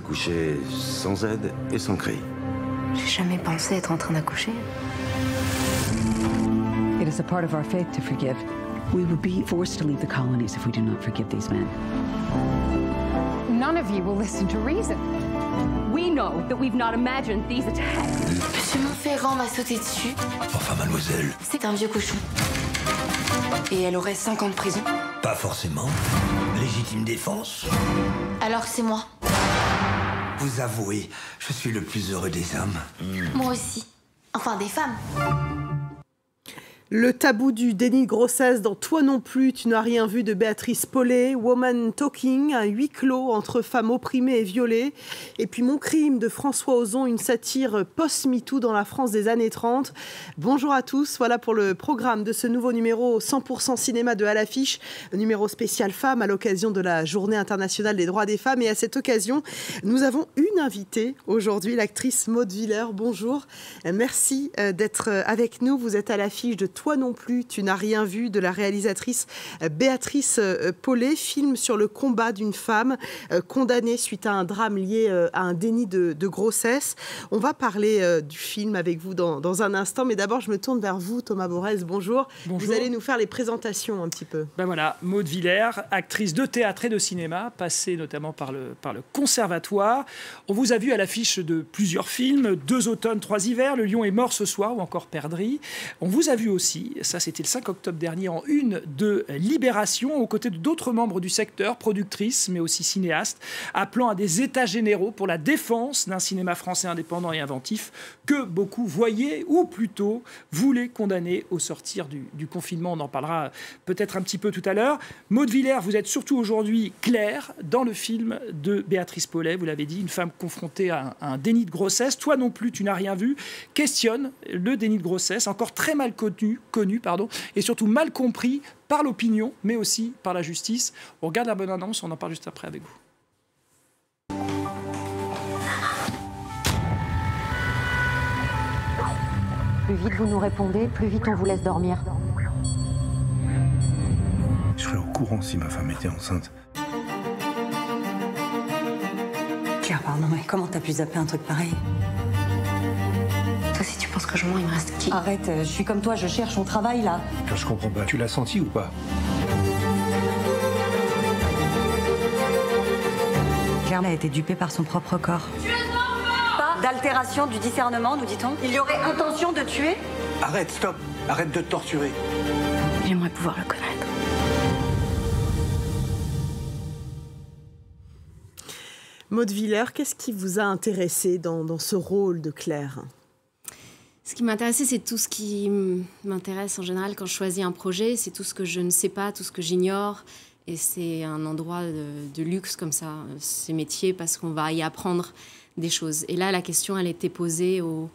accoucher sans aide et sans cri. J'ai jamais pensé être en train d'accoucher. It is a part of our faith to forgive. We would be forced to leave the colonies if we do not forgive these men. None of you will listen to reason. We know that we've not imagined these attacks. Monsieur Montferrand m'a sauté dessus. Enfin, mademoiselle. C'est un vieux cochon. Et elle aurait 5 ans de prison. Pas forcément. Légitime défense. Alors c'est moi. Vous avouez, je suis le plus heureux des hommes. Moi aussi. Enfin, des femmes. Le tabou du déni de grossesse dans Toi non plus, tu n'as rien vu de Béatrice Paulet, Woman Talking, un huis clos entre femmes opprimées et violées, et puis Mon crime de François Ozon, une satire post-MeToo dans la France des années 30. Bonjour à tous, voilà pour le programme de ce nouveau numéro 100% cinéma de À l'affiche, numéro spécial femmes à l'occasion de la Journée internationale des droits des femmes. Et à cette occasion, nous avons une invitée aujourd'hui, l'actrice Maud Willer. Bonjour, merci d'être avec nous. Vous êtes à l'affiche de Toi non plus, tu n'as rien vu de la réalisatrice Béatrice Paulet, film sur le combat d'une femme condamnée suite à un drame lié à un déni de grossesse. On va parler du film avec vous dans un instant, mais d'abord je me tourne vers vous, Thomas Borès. Bonjour. Bonjour. Vous allez nous faire les présentations un petit peu. Ben voilà, Maud Willer, actrice de théâtre et de cinéma, passée notamment par le conservatoire. On vous a vu à l'affiche de plusieurs films, 2 automnes, 3 hivers, Le lion est mort ce soir ou encore Perdrix. On vous a vu aussi, ça c'était le 5 octobre dernier, en une de Libération, aux côtés d'autres membres du secteur, productrices, mais aussi cinéastes, appelant à des états généraux pour la défense d'un cinéma français indépendant et inventif que beaucoup voyaient, ou plutôt voulaient condamner au sortir du confinement. On en parlera peut-être un petit peu tout à l'heure. Maud Willer, vous êtes surtout aujourd'hui Claire dans le film de Béatrice Paulet, vous l'avez dit, une femme confrontée à un déni de grossesse. Toi non plus, tu n'as rien vu, questionne le déni de grossesse, encore très mal connu, et surtout mal compris par l'opinion, mais aussi par la justice. On regarde la bonne annonce, on en parle juste après avec vous. Plus vite vous nous répondez, plus vite on vous laisse dormir. Je serais au courant si ma femme était enceinte. Claire, pardon, mais comment t'as pu zapper un truc pareil? Toi, si tu penses que je mens, il me reste qui? Arrête, je suis comme toi, je cherche, on travaille là. Je comprends pas. Tu l'as senti ou pas? Claire a été dupée par son propre corps. Pas d'altération du discernement, nous dit-on. Il y aurait intention de tuer? Arrête, stop. Arrête de te torturer. J'aimerais pouvoir le connaître. Maud Willer, qu'est-ce qui vous a intéressé dans ce rôle de Claire? Ce qui m'intéressait, c'est tout ce qui m'intéresse en général quand je choisis un projet. C'est tout ce que je ne sais pas, tout ce que j'ignore. Et c'est un endroit de luxe comme ça, ces métiers, parce qu'on va y apprendre des choses. Et là, la question, elle était posée au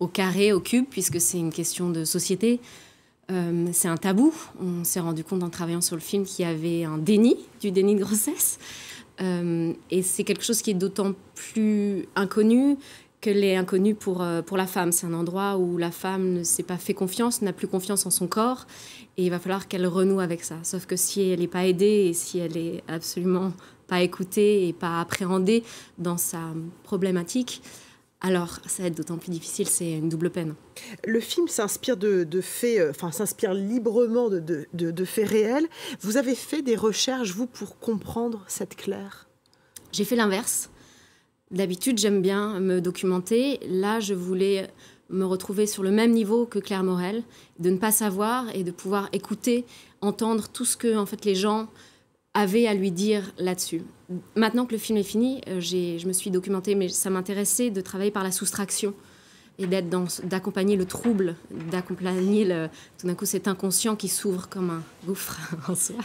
carré, au cube, puisque c'est une question de société. C'est un tabou. On s'est rendu compte en travaillant sur le film qu'il y avait un déni, du déni de grossesse. Et c'est quelque chose qui est d'autant plus inconnu qu'elle est inconnue pour la femme. C'est un endroit où la femme ne s'est pas fait confiance, n'a plus confiance en son corps, et il va falloir qu'elle renoue avec ça. Sauf que si elle n'est pas aidée et si elle n'est absolument pas écoutée et pas appréhendée dans sa problématique, alors ça va être d'autant plus difficile, c'est une double peine. Le film s'inspire de faits, s'inspire librement de faits réels. Vous avez fait des recherches, vous, pour comprendre cette Claire? J'ai fait l'inverse. D'habitude, j'aime bien me documenter. Là, je voulais me retrouver sur le même niveau que Claire Morel, de ne pas savoir et de pouvoir écouter, entendre tout ce que en fait, les gens avaient à lui dire là-dessus. Maintenant que le film est fini, je me suis documentée, mais ça m'intéressait de travailler par la soustraction et d'accompagner le trouble, d'accompagner tout d'un coup cet inconscient qui s'ouvre comme un gouffre en soi.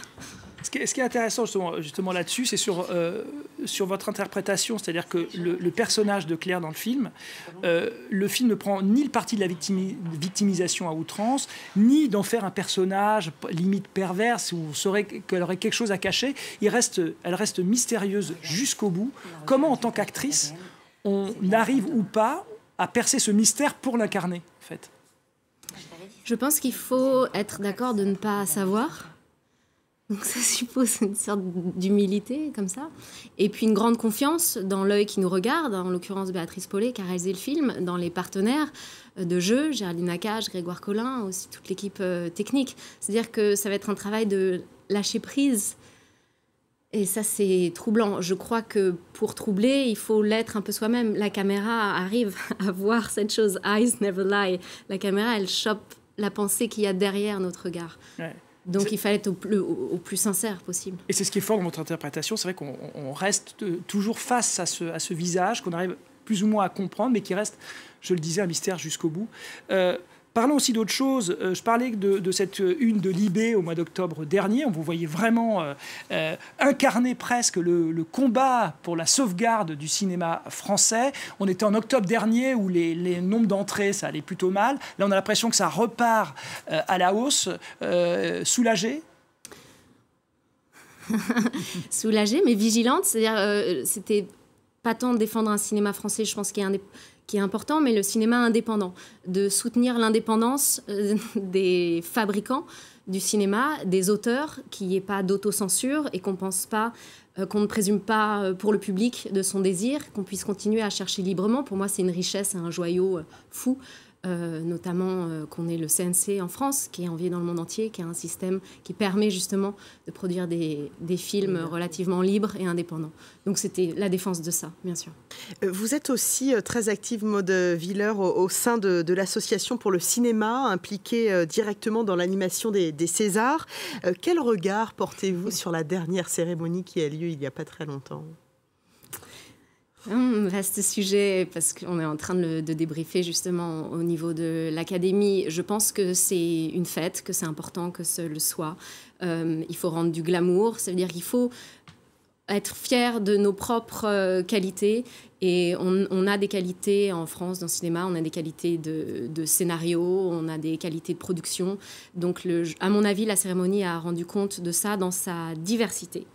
Ce qui est intéressant justement là-dessus, c'est sur votre interprétation, c'est-à-dire que le personnage de Claire dans le film ne prend ni le parti de la victimisation à outrance, ni d'en faire un personnage limite perverse où on saurait qu'elle aurait quelque chose à cacher. Elle reste mystérieuse jusqu'au bout. Comment, en tant qu'actrice, on arrive ou pas à percer ce mystère pour l'incarner, en fait? Je pense qu'il faut être d'accord de ne pas savoir. Donc ça suppose une sorte d'humilité comme ça. Et puis une grande confiance dans l'œil qui nous regarde, en l'occurrence Béatrice Paulet qui a réalisé le film, dans les partenaires de jeu, Géraldine Nakache, Grégoire Collin, aussi toute l'équipe technique. C'est-à-dire que ça va être un travail de lâcher prise. Et ça, c'est troublant. Je crois que pour troubler, il faut l'être un peu soi-même. La caméra arrive à voir cette chose. Eyes never lie. La caméra, elle chope la pensée qu'il y a derrière notre regard. Ouais. Donc il fallait être au plus sincère possible. Et c'est ce qui est fort dans votre interprétation. C'est vrai qu'on reste toujours face à ce visage qu'on arrive plus ou moins à comprendre, mais qui reste, je le disais, un mystère jusqu'au bout. Parlons aussi d'autre chose. Je parlais de cette une de Libé au mois d'octobre dernier. On vous voyait vraiment incarner presque le combat pour la sauvegarde du cinéma français. On était en octobre dernier où les nombres d'entrées, ça allait plutôt mal. Là, on a l'impression que ça repart à la hausse. Soulagée? Soulagée, mais vigilante. C'est-à-dire, c'était pas tant de défendre un cinéma français, je pense, qui est important, mais le cinéma indépendant, de soutenir l'indépendance des fabricants du cinéma, des auteurs, qu'il n'y ait pas d'autocensure et qu'on pense pas, qu'on ne présume pas pour le public de son désir, qu'on puisse continuer à chercher librement. Pour moi, c'est une richesse, un joyau fou. Notamment qu'on ait le CNC en France, qui est envié dans le monde entier, qui est un système qui permet justement de produire des films relativement libres et indépendants. Donc c'était la défense de ça, bien sûr. Vous êtes aussi très active, Maud Willer, au sein de l'association pour le cinéma, impliquée directement dans l'animation des Césars. Quel regard portez-vous sur la dernière cérémonie qui a lieu il n'y a pas très longtemps ? Vaste sujet, parce qu'on est en train de débriefer justement au niveau de l'Académie. Je pense que c'est une fête, que c'est important que ce le soit. Il faut rendre du glamour, ça veut dire qu'il faut être fier de nos propres qualités. Et on a des qualités en France dans le cinéma, on a des qualités de scénario, on a des qualités de production. Donc, à mon avis, la cérémonie a rendu compte de ça dans sa diversité.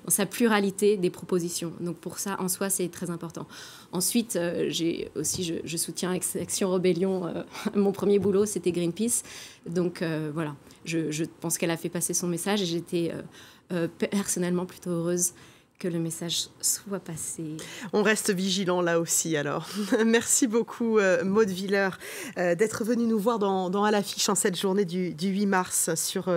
Dans sa pluralité des propositions. Donc pour ça, en soi, c'est très important. Ensuite, je soutiens Action Rebellion. Mon premier boulot, c'était Greenpeace. Donc voilà, je pense qu'elle a fait passer son message et j'étais personnellement plutôt heureuse que le message soit passé. On reste vigilant là aussi alors. Merci beaucoup Maud Willer d'être venue nous voir dans À l'affiche en cette journée du 8 mars sur...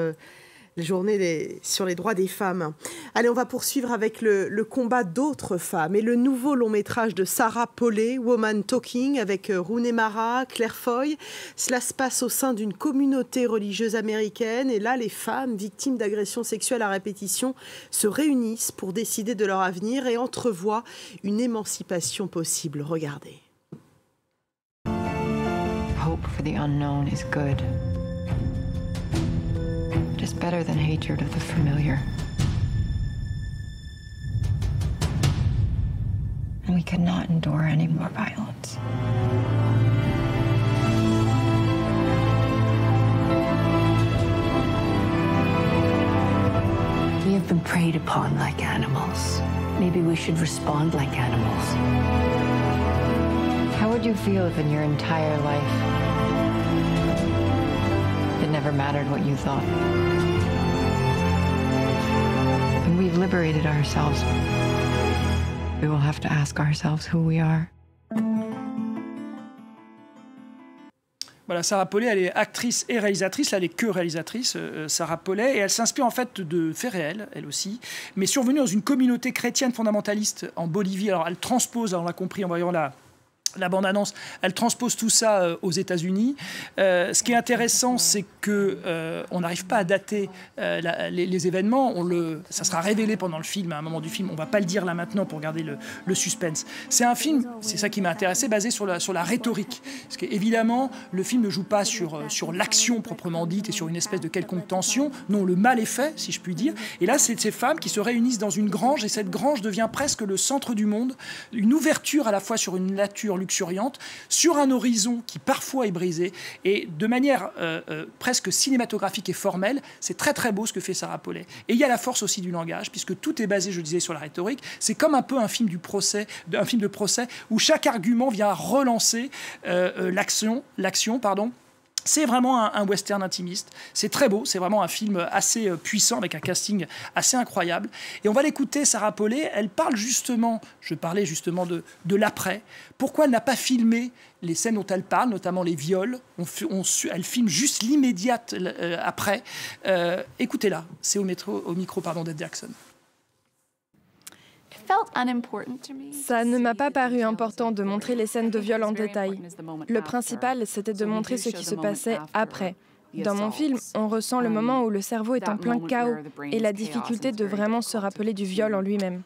la journée sur les droits des femmes. Allez, on va poursuivre avec le combat d'autres femmes et le nouveau long métrage de Sarah Polley, Woman Talking, avec Rooney Mara, Claire Foy. Cela se passe au sein d'une communauté religieuse américaine et là, les femmes victimes d'agressions sexuelles à répétition se réunissent pour décider de leur avenir et entrevoient une émancipation possible. Regardez. Hope for the unknown is good. Is better than hatred of the familiar. And we could not endure any more violence. We have been preyed upon like animals. Maybe we should respond like animals. How would you feel if in your entire life it never mattered what you thought? When we've liberated ourselves, we will have to ask ourselves who we are. Voilà, Sarah Polley, elle est actrice et réalisatrice. Là, elle n'est que réalisatrice, Sarah Polley, et elle s'inspire en fait de faits réels, elle aussi, mais survenue dans une communauté chrétienne fondamentaliste en Bolivie. Alors, elle transpose, on l'a compris en voyant la bande-annonce, elle transpose tout ça aux États-Unis. Ce qui est intéressant, c'est qu'on n'arrive pas à dater les événements. Ça sera révélé pendant le film, à un moment du film. On ne va pas le dire là maintenant pour garder le suspense. C'est un film, c'est ça qui m'a intéressé, basé sur la rhétorique. Parce qu'évidemment, le film ne joue pas sur l'action proprement dite et sur une espèce de quelconque tension. Non, le mal est fait, si je puis dire. Et là, c'est ces femmes qui se réunissent dans une grange, et cette grange devient presque le centre du monde. Une ouverture à la fois sur une nature luxuriante, sur un horizon qui parfois est brisé, et de manière presque cinématographique et formelle, c'est très très beau ce que fait Sarah Polley. Et il y a la force aussi du langage, puisque tout est basé, je disais, sur la rhétorique. C'est comme un peu un film de procès, où chaque argument vient relancer l'action, C'est vraiment un western intimiste. C'est très beau, c'est vraiment un film assez puissant avec un casting assez incroyable. Et on va l'écouter, Sarah Polley. Elle parle justement, je parlais justement de l'après. Pourquoi elle n'a pas filmé les scènes dont elle parle, notamment les viols. Elle filme juste l'immédiate après. Écoutez-la, c'est au micro d'Ed Jackson. Ça ne m'a pas paru important de montrer les scènes de viol en détail. Le principal, c'était de montrer ce qui se passait après. Dans mon film, on ressent le moment où le cerveau est en plein chaos et la difficulté de vraiment se rappeler du viol en lui-même.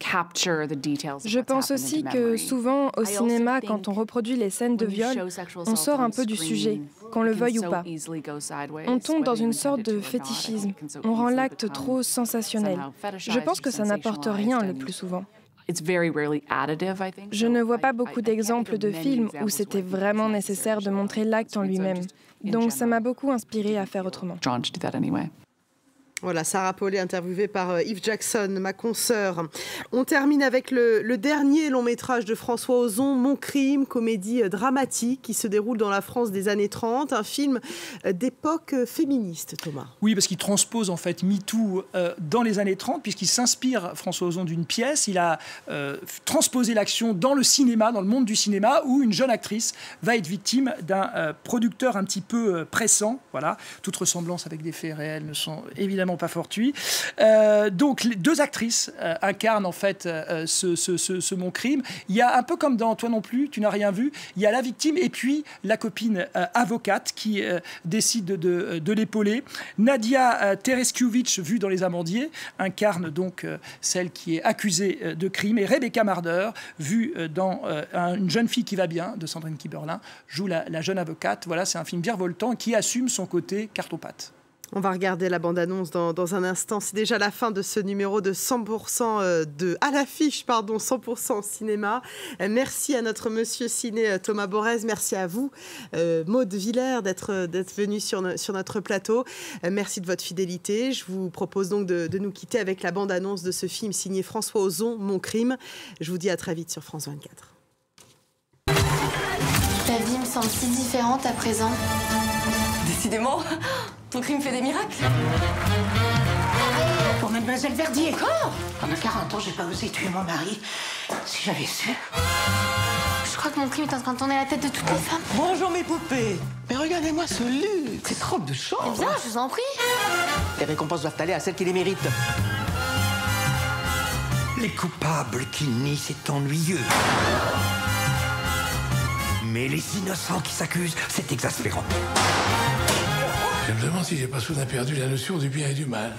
Je pense aussi que souvent, au cinéma, quand on reproduit les scènes de viol, on sort un peu du sujet, qu'on le veuille ou pas. On tombe dans une sorte de fétichisme. On rend l'acte trop sensationnel. Je pense que ça n'apporte rien le plus souvent. Je ne vois pas beaucoup d'exemples de films où c'était vraiment nécessaire de montrer l'acte en lui-même. Donc ça m'a beaucoup inspiré à faire autrement. Voilà, Sarah Polley interviewée par Yves Jackson, ma consoeur. On termine avec le dernier long métrage de François Ozon, Mon crime, comédie dramatique qui se déroule dans la France des années 30, un film d'époque féministe, Thomas. Oui, parce qu'il transpose en fait MeToo dans les années 30, puisqu'il s'inspire, François Ozon, d'une pièce. Il a transposé l'action dans le cinéma, dans le monde du cinéma, où une jeune actrice va être victime d'un producteur un petit peu pressant. Voilà, toute ressemblance avec des faits réels ne sont évidemment pas fortuit. Donc, les deux actrices incarnent en fait ce Mon crime. Il y a un peu comme dans Toi non plus, tu n'as rien vu. Il y a la victime et puis la copine avocate qui décide de l'épauler. Nadia Tereskiewicz, vue dans Les Amandiers, incarne donc celle qui est accusée de crime. Et Rebecca Marder, vue dans Une jeune fille qui va bien, de Sandrine Kiberlin, joue la jeune avocate. Voilà, c'est un film virevoltant qui assume son côté carton-pâte. On va regarder la bande-annonce dans un instant. C'est déjà la fin de ce numéro de 100% à l'affiche, 100% cinéma. Merci à notre monsieur ciné Thomas Borez. Merci à vous, Maud Villers, d'être venu sur notre plateau. Merci de votre fidélité. Je vous propose donc de nous quitter avec la bande-annonce de ce film signé François Ozon, Mon crime. Je vous dis à très vite sur France 24. Ta vie me semble si différente à présent. Décidément, ton crime fait des miracles. Pour Mademoiselle Verdier. Encore ? Pendant 40 ans, j'ai pas osé tuer mon mari. Si j'avais su. Je crois que mon crime est en train de tourner la tête de toutes les femmes. Bonjour mes poupées. Mais regardez-moi ce luxe. Cette robe de chambre. Eh bien, je vous en prie. Les récompenses doivent aller à celles qui les méritent. Les coupables qui nient, c'est ennuyeux. Mais les innocents qui s'accusent, c'est exaspérant. Je me demande si j'ai pas soudain perdu la notion du bien et du mal.